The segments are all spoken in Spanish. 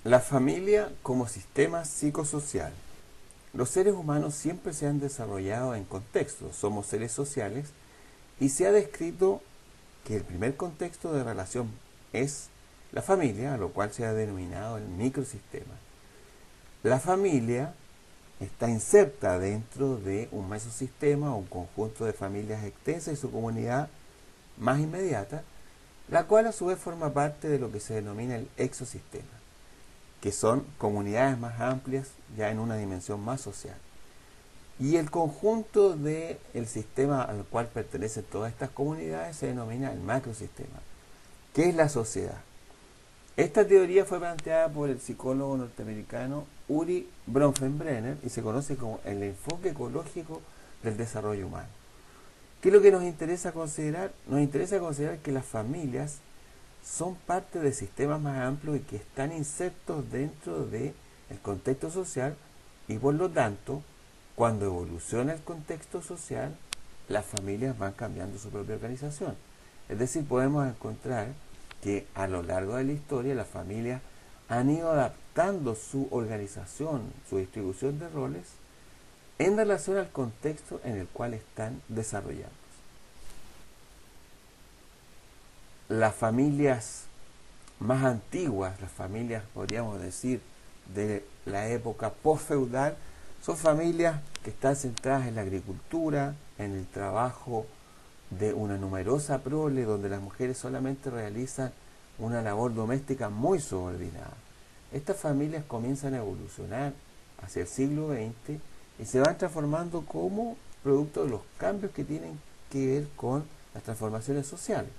La familia como sistema psicosocial. Los seres humanos siempre se han desarrollado en contextos, somos seres sociales y se ha descrito que el primer contexto de relación es la familia, a lo cual se ha denominado el microsistema. La familia está inserta dentro de un mesosistema o un conjunto de familias extensas y su comunidad más inmediata, la cual a su vez forma parte de lo que se denomina el exosistema, que son comunidades más amplias ya en una dimensión más social. Y el conjunto del sistema al cual pertenecen todas estas comunidades se denomina el macrosistema, que es la sociedad. Esta teoría fue planteada por el psicólogo norteamericano Uri Bronfenbrenner y se conoce como el enfoque ecológico del desarrollo humano. ¿Qué es lo que nos interesa considerar? Nos interesa considerar que las familias son parte de sistemas más amplios y que están insertos dentro del contexto social y por lo tanto, cuando evoluciona el contexto social, las familias van cambiando su propia organización. Es decir, podemos encontrar que a lo largo de la historia las familias han ido adaptando su organización, su distribución de roles en relación al contexto en el cual están desarrollados. Las familias más antiguas, las familias, podríamos decir, de la época post-feudal, son familias que están centradas en la agricultura, en el trabajo de una numerosa prole, donde las mujeres solamente realizan una labor doméstica muy subordinada. Estas familias comienzan a evolucionar hacia el siglo XX y se van transformando como producto de los cambios que tienen que ver con las transformaciones sociales.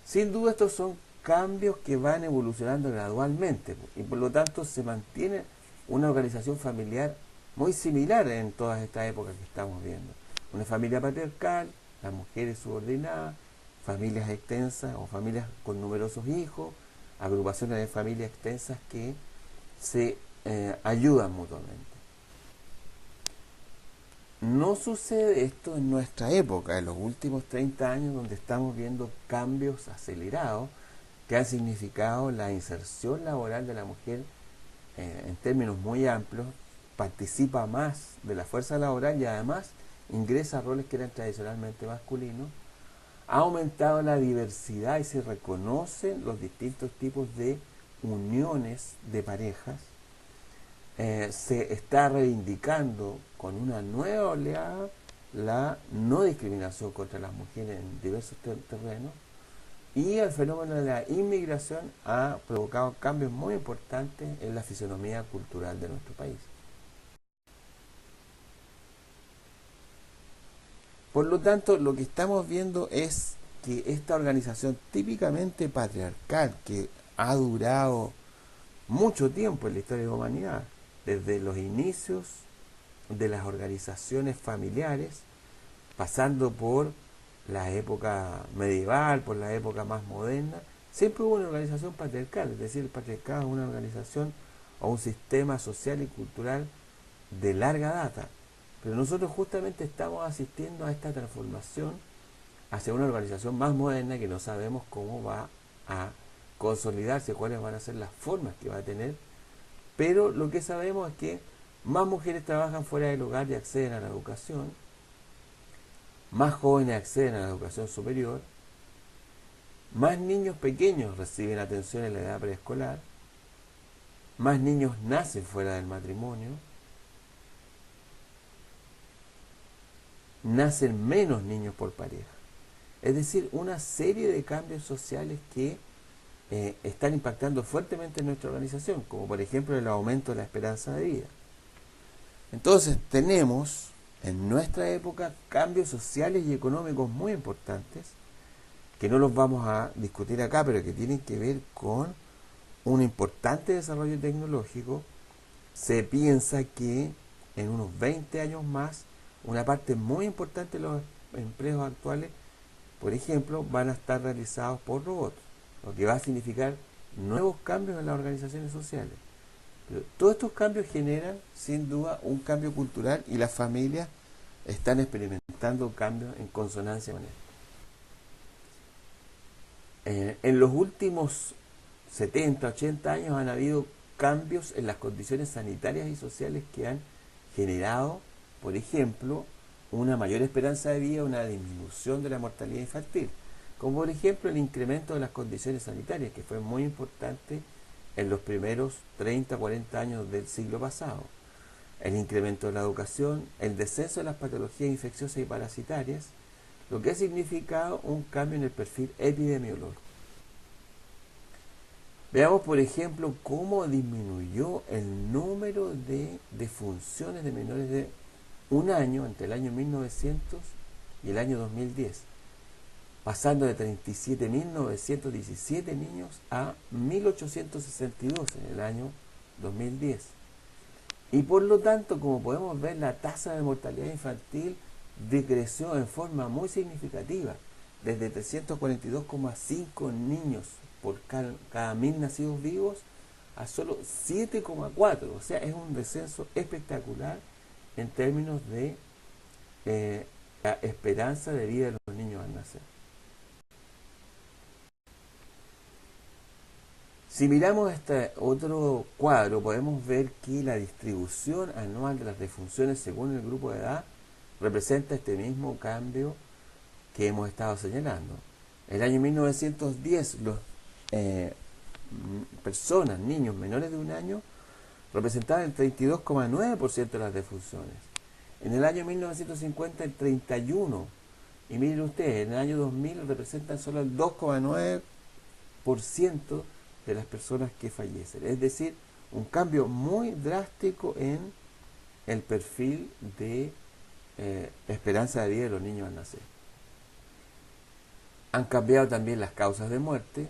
Sin duda estos son cambios que van evolucionando gradualmente y por lo tanto se mantiene una organización familiar muy similar en todas estas épocas que estamos viendo. Una familia patriarcal, las mujeres subordinadas, familias extensas o familias con numerosos hijos, agrupaciones de familias extensas que se ayudan mutuamente. No sucede esto en nuestra época, en los últimos 30 años, donde estamos viendo cambios acelerados que han significado la inserción laboral de la mujer en términos muy amplios, participa más de la fuerza laboral y además ingresa a roles que eran tradicionalmente masculinos, ha aumentado la diversidad y se reconocen los distintos tipos de uniones de parejas, se está reivindicando con una nueva oleada la no discriminación contra las mujeres en diversos terrenos y el fenómeno de la inmigración ha provocado cambios muy importantes en la fisonomía cultural de nuestro país. Por lo tanto, lo que estamos viendo es que esta organización típicamente patriarcal que ha durado mucho tiempo en la historia de la humanidad, desde los inicios de las organizaciones familiares, pasando por la época medieval, por la época más moderna, siempre hubo una organización patriarcal, es decir, el patriarcado es una organización o un sistema social y cultural de larga data. Pero nosotros justamente estamos asistiendo a esta transformación hacia una organización más moderna que no sabemos cómo va a consolidarse, cuáles van a ser las formas que va a tener, pero lo que sabemos es que más mujeres trabajan fuera del hogar y acceden a la educación, más jóvenes acceden a la educación superior, más niños pequeños reciben atención en la edad preescolar, más niños nacen fuera del matrimonio, nacen menos niños por pareja. Es decir, una serie de cambios sociales que están impactando fuertemente en nuestra organización, como por ejemplo el aumento de la esperanza de vida. Entonces tenemos en nuestra época cambios sociales y económicos muy importantes, que no los vamos a discutir acá, pero que tienen que ver con un importante desarrollo tecnológico. Se piensa que en unos 20 años más, una parte muy importante de los empleos actuales, por ejemplo, van a estar realizados por robots, lo que va a significar nuevos cambios en las organizaciones sociales. Pero todos estos cambios generan, sin duda, un cambio cultural y las familias están experimentando cambios en consonancia con esto. En los últimos 70, 80 años han habido cambios en las condiciones sanitarias y sociales que han generado, por ejemplo, una mayor esperanza de vida, una disminución de la mortalidad infantil, como por ejemplo el incremento de las condiciones sanitarias, que fue muy importante en los primeros 30, 40 años del siglo pasado, el incremento de la educación, el descenso de las patologías infecciosas y parasitarias, lo que ha significado un cambio en el perfil epidemiológico. Veamos, por ejemplo, cómo disminuyó el número de defunciones de menores de un año entre el año 1900 y el año 2010, pasando de 37.917 niños a 1.862 en el año 2010. Y por lo tanto, como podemos ver, la tasa de mortalidad infantil decreció en forma muy significativa, desde 342,5 niños por cada 1.000 nacidos vivos a solo 7,4. O sea, es un descenso espectacular en términos de la esperanza de vida de los niños al nacer. Si miramos este otro cuadro, podemos ver que la distribución anual de las defunciones según el grupo de edad representa este mismo cambio que hemos estado señalando. En el año 1910, los personas, niños menores de un año, representaban el 32,9% de las defunciones. En el año 1950 el 31%. Y miren ustedes, en el año 2000 representan solo el 2,9% de las personas que fallecen. Es decir, un cambio muy drástico en el perfil de esperanza de vida de los niños al nacer. Han cambiado también las causas de muerte.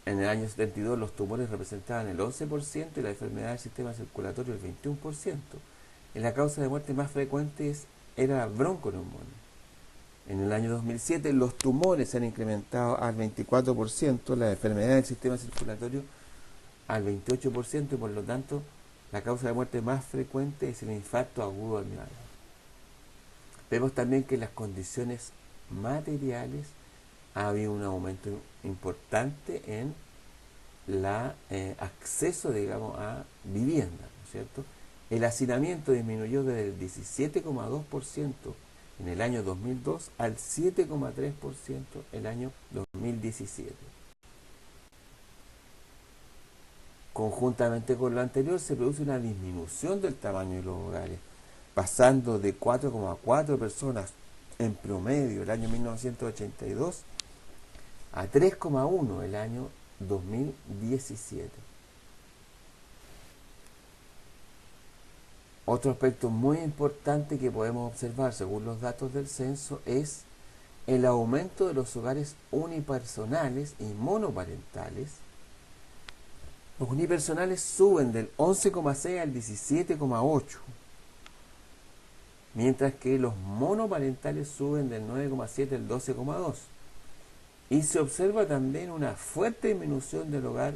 En el año 72 los tumores representaban el 11% y la enfermedad del sistema circulatorio el 21%. Y la causa de muerte más frecuente era la bronconeumonía. En el año 2007 los tumores se han incrementado al 24%, la enfermedad del sistema circulatorio al 28% y por lo tanto la causa de muerte más frecuente es el infarto agudo al miocardio. Vemos también que en las condiciones materiales ha habido un aumento importante en el acceso, digamos, a vivienda, ¿no es cierto? El hacinamiento disminuyó desde el 17,2% en el año 2002 al 7,3% el año 2017. Conjuntamente con lo anterior se produce una disminución del tamaño de los hogares, pasando de 4,4 personas en promedio el año 1982 a 3,1 el año 2017. Otro aspecto muy importante que podemos observar según los datos del censo es el aumento de los hogares unipersonales y monoparentales. Los unipersonales suben del 11,6 al 17,8, mientras que los monoparentales suben del 9,7 al 12,2. Y se observa también una fuerte disminución del hogar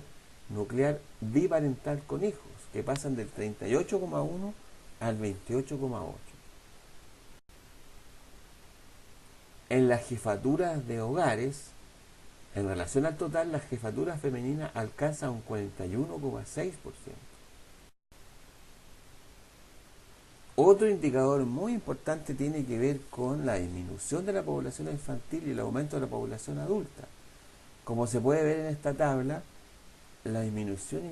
nuclear biparental con hijos, que pasan del 38,1 al 28,8. En las jefaturas de hogares, en relación al total, las jefaturas femeninas alcanzan un 41,6%. Otro indicador muy importante tiene que ver con la disminución de la población infantil y el aumento de la población adulta. Como se puede ver en esta tabla, la disminución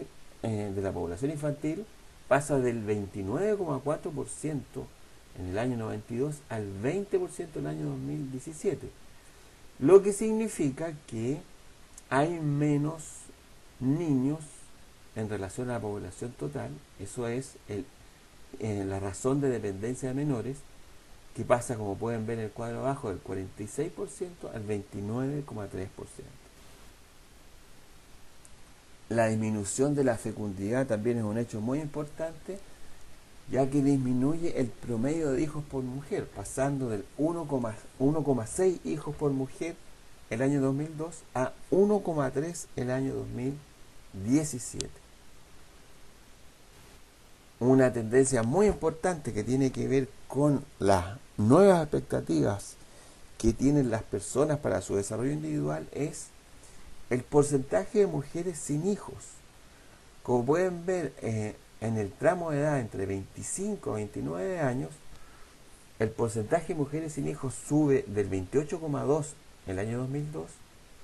de la población infantil pasa del 29,4% en el año 92 al 20% en el año 2017, lo que significa que hay menos niños en relación a la población total. Eso es la razón de dependencia de menores, que pasa, como pueden ver en el cuadro abajo, del 46% al 29,3%. La disminución de la fecundidad también es un hecho muy importante, ya que disminuye el promedio de hijos por mujer, pasando del 1,6 hijos por mujer el año 2002 a 1,3 el año 2017. Una tendencia muy importante que tiene que ver con las nuevas expectativas que tienen las personas para su desarrollo individual es el porcentaje de mujeres sin hijos. Como pueden ver, en el tramo de edad entre 25 y 29 años, el porcentaje de mujeres sin hijos sube del 28,2 el año 2002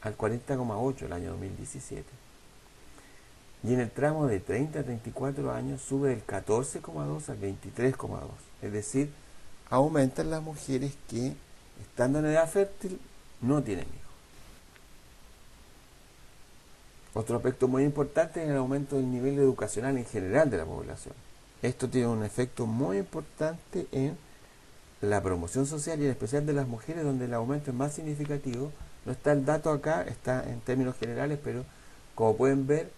al 40,8 el año 2017. Y en el tramo de 30 a 34 años sube del 14,2 al 23,2. Es decir, aumentan las mujeres que, estando en edad fértil, no tienen hijos. Otro aspecto muy importante es el aumento del nivel educacional en general de la población. Esto tiene un efecto muy importante en la promoción social y en especial de las mujeres, donde el aumento es más significativo. No está el dato acá, está en términos generales, pero como pueden ver,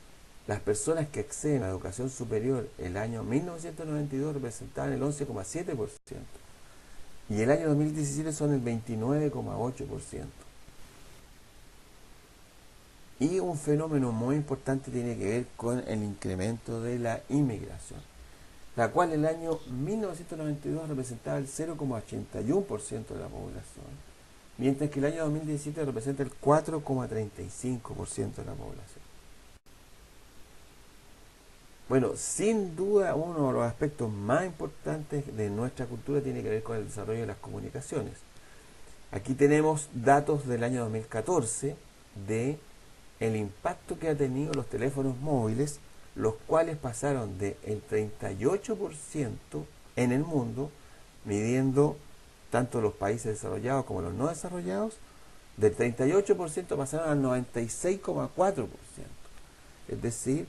las personas que acceden a la educación superior el año 1992 representaban el 11,7% y el año 2017 son el 29,8%. Y un fenómeno muy importante tiene que ver con el incremento de la inmigración, la cual el año 1992 representaba el 0,81% de la población, mientras que el año 2017 representa el 4,35% de la población. Bueno, sin duda uno de los aspectos más importantes de nuestra cultura tiene que ver con el desarrollo de las comunicaciones. Aquí tenemos datos del año 2014 de el impacto que ha tenido los teléfonos móviles, los cuales pasaron del 38% en el mundo, midiendo tanto los países desarrollados como los no desarrollados, del 38% pasaron al 96,4%. Es decir,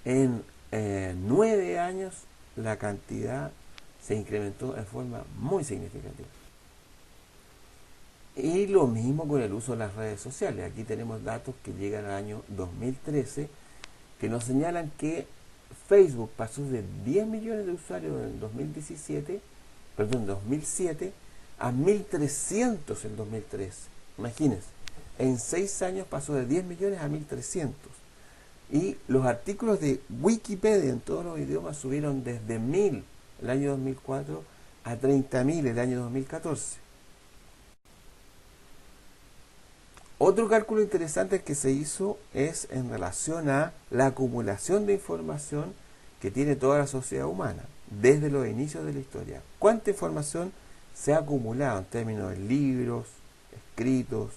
en 9 años la cantidad se incrementó en forma muy significativa. Y lo mismo con el uso de las redes sociales. Aquí tenemos datos que llegan al año 2013 que nos señalan que Facebook pasó de 10 millones de usuarios en 2007 a 1.300 en 2013. Imagínense, en 6 años pasó de 10 millones a 1.300. Y los artículos de Wikipedia en todos los idiomas subieron desde 1.000 el año 2004 a 30.000 el año 2014. Otro cálculo interesante que se hizo es en relación a la acumulación de información que tiene toda la sociedad humana desde los inicios de la historia. ¿Cuánta información se ha acumulado en términos de libros, escritos,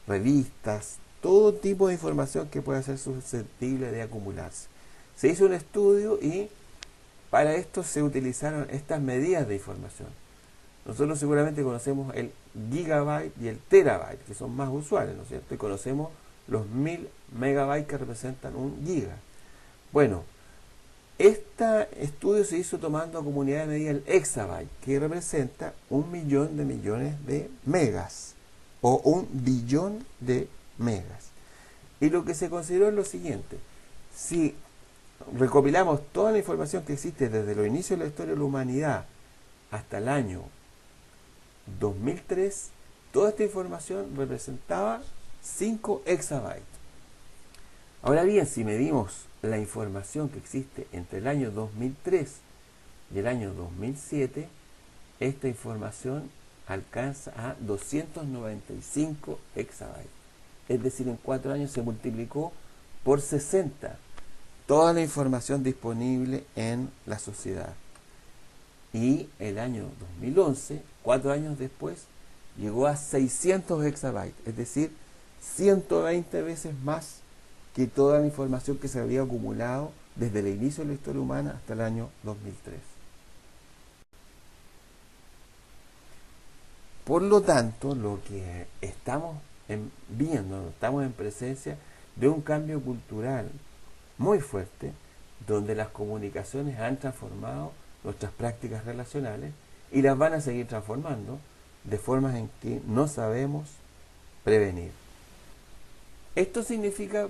revistas, todo tipo de información que pueda ser susceptible de acumularse? Se hizo un estudio y para esto se utilizaron estas medidas de información. Nosotros seguramente conocemos el gigabyte y el terabyte, que son más usuales, ¿no es cierto? Y conocemos los 1000 megabytes que representan un giga. Bueno, este estudio se hizo tomando como unidad de medida el exabyte, que representa 1.000.000 de millones de megas, o 1.000.000.000 de megas. Y lo que se consideró es lo siguiente: si recopilamos toda la información que existe desde los inicios de la historia de la humanidad hasta el año 2003, toda esta información representaba 5 exabytes. Ahora bien, si medimos la información que existe entre el año 2003 y el año 2007, esta información alcanza a 295 exabytes. Es decir, en 4 años se multiplicó por 60 toda la información disponible en la sociedad. Y el año 2011, 4 años después, llegó a 600 exabytes, es decir, 120 veces más que toda la información que se había acumulado desde el inicio de la historia humana hasta el año 2003. Por lo tanto, lo que estamos viendo, estamos en presencia de un cambio cultural muy fuerte, donde las comunicaciones han transformado nuestras prácticas relacionales y las van a seguir transformando de formas en que no sabemos prevenir. Esto significa,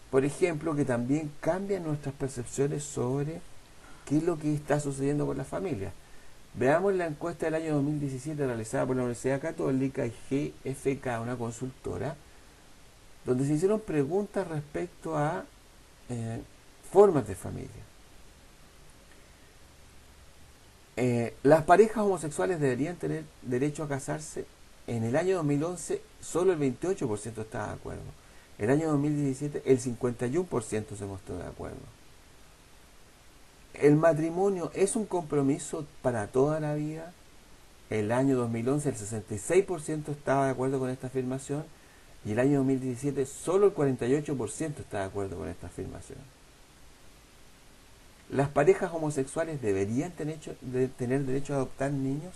por ejemplo, que también cambian nuestras percepciones sobre qué es lo que está sucediendo con las familias. Veamos la encuesta del año 2017 realizada por la Universidad Católica y GFK, una consultora, donde se hicieron preguntas respecto a formas de familia. Las parejas homosexuales deberían tener derecho a casarse. En el año 2011 solo el 28% estaba de acuerdo. El año 2017 el 51% se mostró de acuerdo. ¿El matrimonio es un compromiso para toda la vida? El año 2011 el 66% estaba de acuerdo con esta afirmación y el año 2017 solo el 48% está de acuerdo con esta afirmación. ¿Las parejas homosexuales deberían tener derecho a adoptar niños?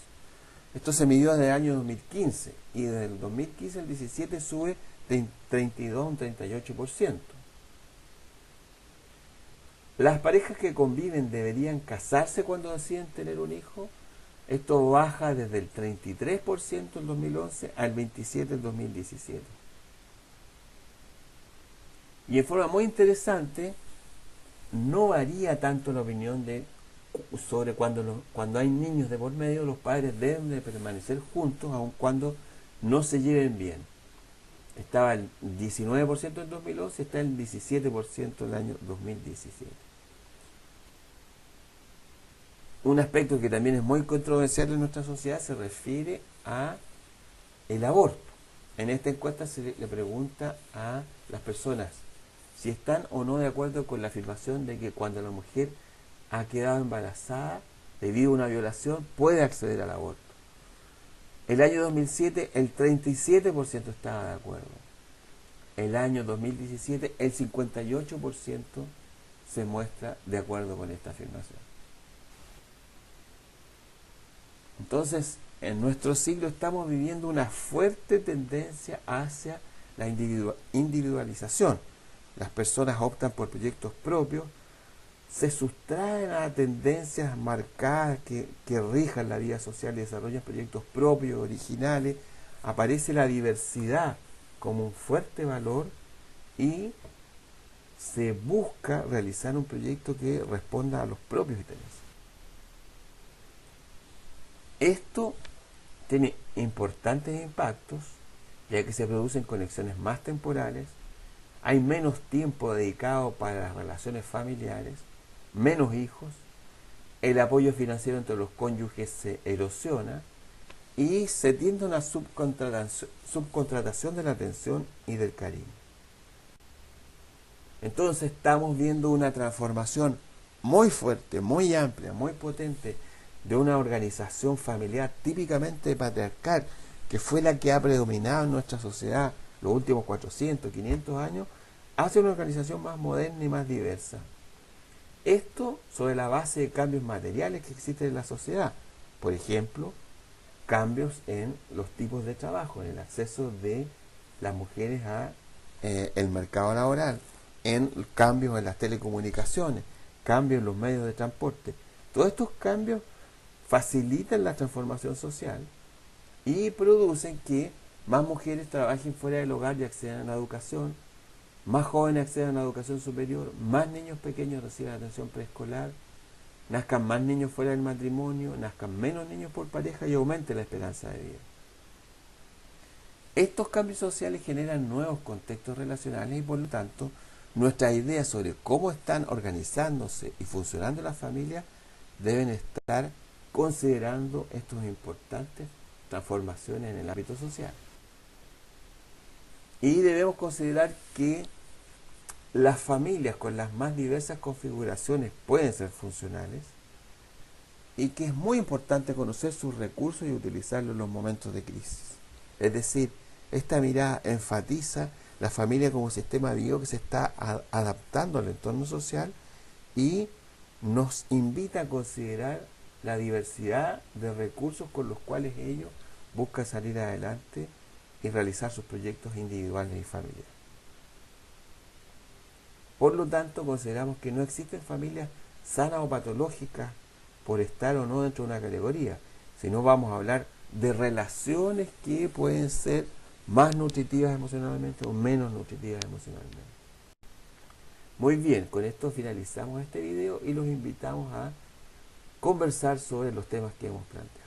Esto se midió desde el año 2015 y desde el 2015 al 17 sube de 32 a un 38%. ¿Las parejas que conviven deberían casarse cuando deciden tener un hijo? Esto baja desde el 33% en 2011 al 27% en 2017. Y en forma muy interesante, no varía tanto la opinión sobre cuando hay niños de por medio, los padres deben de permanecer juntos aun cuando no se lleven bien. Estaba el 19% en 2011, está el 17% en el año 2017. Un aspecto que también es muy controversial en nuestra sociedad se refiere a el aborto. En esta encuesta se le pregunta a las personas si están o no de acuerdo con la afirmación de que cuando la mujer ha quedado embarazada debido a una violación puede acceder al aborto. El año 2007 el 37% estaba de acuerdo. El año 2017 el 58% se muestra de acuerdo con esta afirmación. Entonces, en nuestro siglo estamos viviendo una fuerte tendencia hacia la individualización. Las personas optan por proyectos propios, se sustraen a tendencias marcadas que rijan la vida social y desarrollan proyectos propios, originales. Aparece la diversidad como un fuerte valor y se busca realizar un proyecto que responda a los propios intereses. Esto tiene importantes impactos, ya que se producen conexiones más temporales, hay menos tiempo dedicado para las relaciones familiares, menos hijos, el apoyo financiero entre los cónyuges se erosiona y se tiende a una subcontratación de la atención y del cariño. Entonces estamos viendo una transformación muy fuerte, muy amplia, muy potente de una organización familiar típicamente patriarcal, que fue la que ha predominado en nuestra sociedad los últimos 400, 500 años, hacia una organización más moderna y más diversa. Esto sobre la base de cambios materiales que existen en la sociedad. Por ejemplo, cambios en los tipos de trabajo, en el acceso de las mujeres a el mercado laboral, en cambios en las telecomunicaciones, cambios en los medios de transporte. Todos estos cambios facilitan la transformación social y producen que más mujeres trabajen fuera del hogar y accedan a la educación, más jóvenes accedan a la educación superior, más niños pequeños reciben atención preescolar, nazcan más niños fuera del matrimonio, nazcan menos niños por pareja y aumente la esperanza de vida. Estos cambios sociales generan nuevos contextos relacionales y por lo tanto nuestras ideas sobre cómo están organizándose y funcionando las familias deben estar considerando estas importantes transformaciones en el ámbito social. Y debemos considerar que las familias con las más diversas configuraciones pueden ser funcionales y que es muy importante conocer sus recursos y utilizarlos en los momentos de crisis. Es decir, esta mirada enfatiza la familia como sistema vivo que se está adaptando al entorno social y nos invita a considerar la diversidad de recursos con los cuales ellos buscan salir adelante y realizar sus proyectos individuales y familiares. Por lo tanto, consideramos que no existen familias sanas o patológicas por estar o no dentro de una categoría, sino vamos a hablar de relaciones que pueden ser más nutritivas emocionalmente o menos nutritivas emocionalmente. Muy bien, con esto finalizamos este video y los invitamos a conversar sobre los temas que hemos planteado.